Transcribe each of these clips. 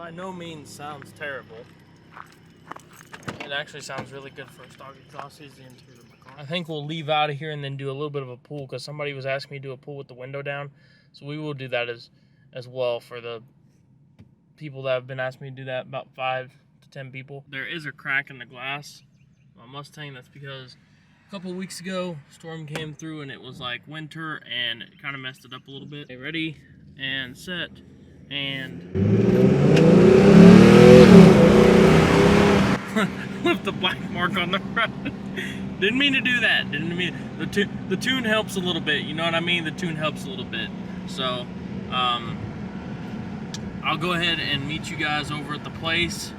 by no means sounds terrible. It actually sounds really good for a stock exhaust. Here's the interior of my car. I think we'll leave out of here and then do a little bit of a pool, because somebody was asking me to do a pool with the window down. So we will do that as well for the people that have been asking me to do that, about 5 to 10 people. There is a crack in the glass. My Mustang, that's because a couple of weeks ago, storm came through and it was like winter and it kind of messed it up a little bit. Okay, ready and set and left the black mark on the front. Didn't mean to do that. Didn't mean the tune helps a little bit. You know what I mean? The tune helps a little bit. So I'll go ahead and meet you guys over at the place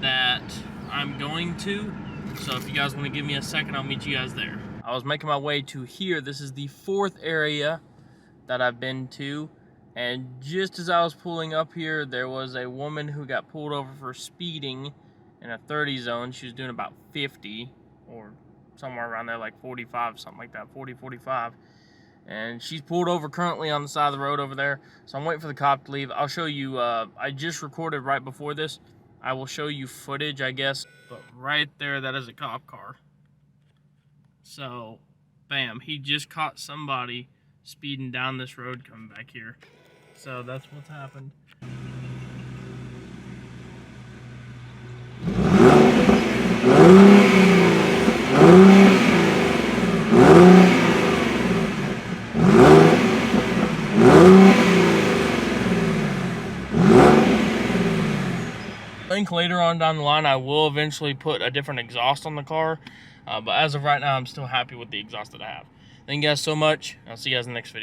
that I'm going to. So if you guys want to give me a second, I'll meet you guys there. I was making my way to here. This is the 4th area that I've been to. And just as I was pulling up here, there was a woman who got pulled over for speeding in a 30 zone. She was doing about 50 or somewhere around there, like 45, something like that, 40, 45. And she's pulled over currently on the side of the road over there. So I'm waiting for the cop to leave. I'll show you, I just recorded right before this. I will show you footage, I guess. But right there, that is a cop car. So, bam, he just caught somebody speeding down this road coming back here. So that's what's happened. I think later on down the line I will eventually put a different exhaust on the car, but as of right now I'm still happy with the exhaust that I have. Thank you guys so much. I'll see you guys in the next video.